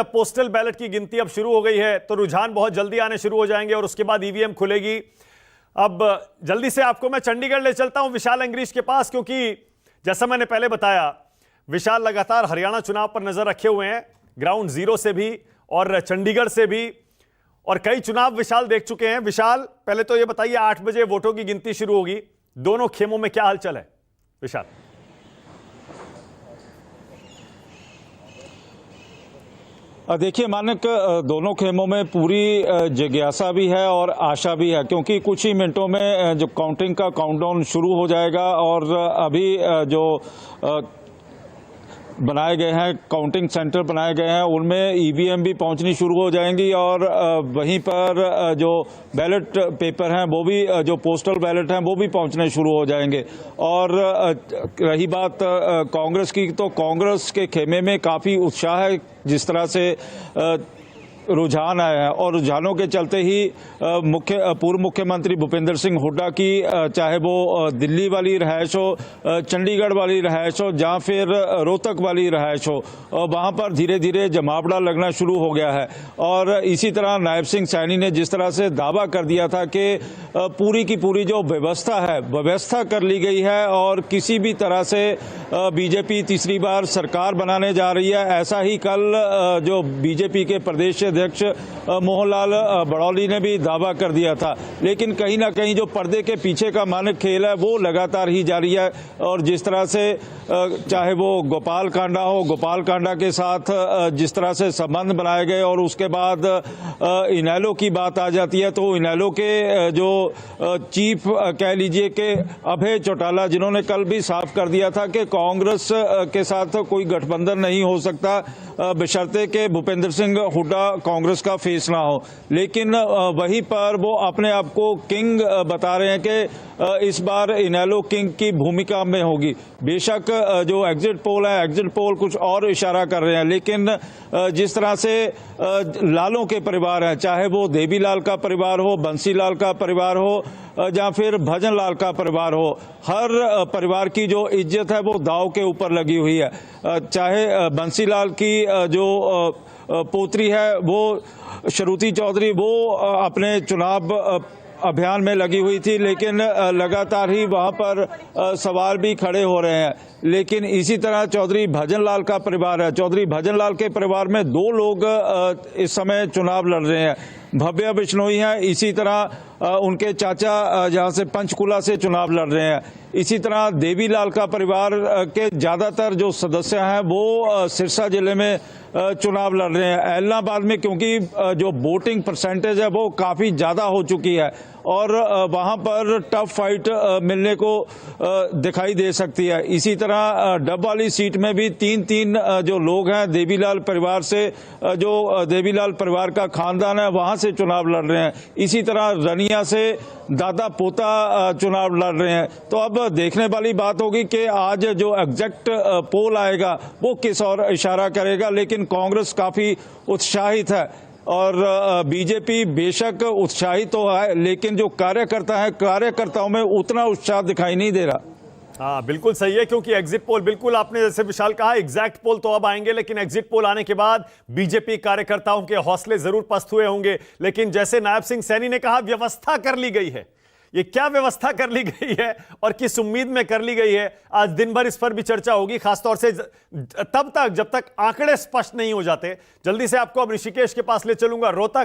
Postal ballot की गिनती अब शुरू हो गई है तो रुझान बहुत जल्दी आने शुरू हो जाएंगे और उसके बाद ईवीएम खुलेगी। अब जल्दी से आपको मैं चंडीगढ़ ले चलता हूं विशाल अंग्रीश के पास, क्योंकि जैसा मैंने पहले बताया विशाल लगातार हरियाणा चुनाव पर नजर रखे हुए हैं, ग्राउंड जीरो से भी और चंडीगढ़ से भी, और कई चुनाव विशाल देख चुके हैं। विशाल, पहले तो यह बताइए 8 बजे वोटों की गिनती शुरू होगी, दोनों खेमों में क्या हलचल है विशाल? देखिए मानक, दोनों खेमों में पूरी जिज्ञासा भी है और आशा भी है, क्योंकि कुछ ही मिनटों में जो काउंटिंग का काउंटडाउन शुरू हो जाएगा और अभी जो बनाए गए हैं काउंटिंग सेंटर बनाए गए हैं उनमें ईवीएम भी पहुंचनी शुरू हो जाएंगी और वहीं पर जो बैलेट पेपर हैं वो भी, जो पोस्टल बैलेट हैं वो भी पहुंचने शुरू हो जाएंगे। और रही बात कांग्रेस की, तो कांग्रेस के खेमे में काफ़ी उत्साह है, जिस तरह से रुझान आए हैं और रुझानों के चलते ही पूर्व मुख्यमंत्री भूपेंद्र सिंह हुड्डा की चाहे वो दिल्ली वाली रहायश हो, चंडीगढ़ वाली रहायश हो, या फिर रोहतक वाली रहायश हो, वहां पर धीरे धीरे जमावड़ा लगना शुरू हो गया है। और इसी तरह नायब सिंह सैनी ने जिस तरह से दावा कर दिया था कि पूरी की पूरी जो व्यवस्था है व्यवस्था कर ली गई है और किसी भी तरह से बीजेपी तीसरी बार सरकार बनाने जा रही है, ऐसा ही कल जो बीजेपी के प्रदेश अध्यक्ष मोहनलाल बड़ौली ने भी दावा कर दिया था। लेकिन कहीं ना कहीं जो पर्दे के पीछे का मानक खेल है वो लगातार ही जारी है। और जिस तरह से चाहे वो गोपाल कांडा हो, गोपाल कांडा के साथ जिस तरह से संबंध बनाए गए और उसके बाद इनेलो की बात आ जाती है, तो इनेलो के जो चीफ कह लीजिए कि अभय चौटाला, जिन्होंने कल भी साफ कर दिया था कि कांग्रेस के साथ कोई गठबंधन नहीं हो सकता बशर्ते कि भूपेंद्र सिंह हुड्डा कांग्रेस का फेस ना हो। लेकिन वहीं पर वो अपने आप को किंग बता रहे हैं कि इस बार इनेलो किंग की भूमिका में होगी। बेशक जो एग्जिट पोल है, एग्जिट पोल कुछ और इशारा कर रहे हैं, लेकिन जिस तरह से लालों के परिवार हैं, चाहे वो देवीलाल का परिवार हो, बंसीलाल का परिवार हो या फिर भजन लाल का परिवार हो, हर परिवार की जो इज्जत है वो दांव के ऊपर लगी हुई है। चाहे बंसीलाल की जो पोत्री है वो श्रुति चौधरी, वो अपने चुनाव अभियान में लगी हुई थी, लेकिन लगातार ही वहां पर सवाल भी खड़े हो रहे हैं। लेकिन इसी तरह चौधरी भजनलाल का परिवार है, चौधरी भजनलाल के परिवार में 2 लोग इस समय चुनाव लड़ रहे हैं, भव्य बिश्नोई हैं, इसी तरह उनके चाचा जहां से पंचकुला से चुनाव लड़ रहे हैं। इसी तरह देवीलाल का परिवार के ज्यादातर जो सदस्य हैं वो सिरसा जिले में चुनाव लड़ रहे हैं। एलनाबाद में क्योंकि जो वोटिंग परसेंटेज है वो काफी ज्यादा हो चुकी है और वहां पर टफ फाइट मिलने को दिखाई दे सकती है। इसी तरह डब वाली सीट में भी 3 जो लोग हैं देवीलाल परिवार से, जो देवीलाल परिवार का खानदान है वहां से चुनाव लड़ रहे हैं। इसी तरह रनिया से दादा पोता चुनाव लड़ रहे हैं। तो अब देखने वाली बात होगी कि आज जो एग्जैक्ट पोल आएगा वो किस और इशारा करेगा। लेकिन कांग्रेस काफी उत्साहित है और बीजेपी बेशक उत्साहित तो है, लेकिन जो कार्यकर्ता है, कार्यकर्ताओं में उतना उत्साह दिखाई नहीं दे रहा। हाँ बिल्कुल सही है, क्योंकि एग्जिट पोल, बिल्कुल आपने जैसे विशाल कहा, एग्जैक्ट पोल तो अब आएंगे, लेकिन एग्जिट पोल आने के बाद बीजेपी कार्यकर्ताओं के हौसले जरूर पस्त हुए होंगे। लेकिन जैसे नायब सिंह सैनी ने कहा, व्यवस्था कर ली गई है। ये क्या व्यवस्था कर ली गई है और किस उम्मीद में कर ली गई है, आज दिन भर इस पर भी चर्चा होगी, खासतौर से तब तक जब तक आंकड़े स्पष्ट नहीं हो जाते। जल्दी से आपको अब ऋषिकेश के पास ले चलूंगा, रोहतक।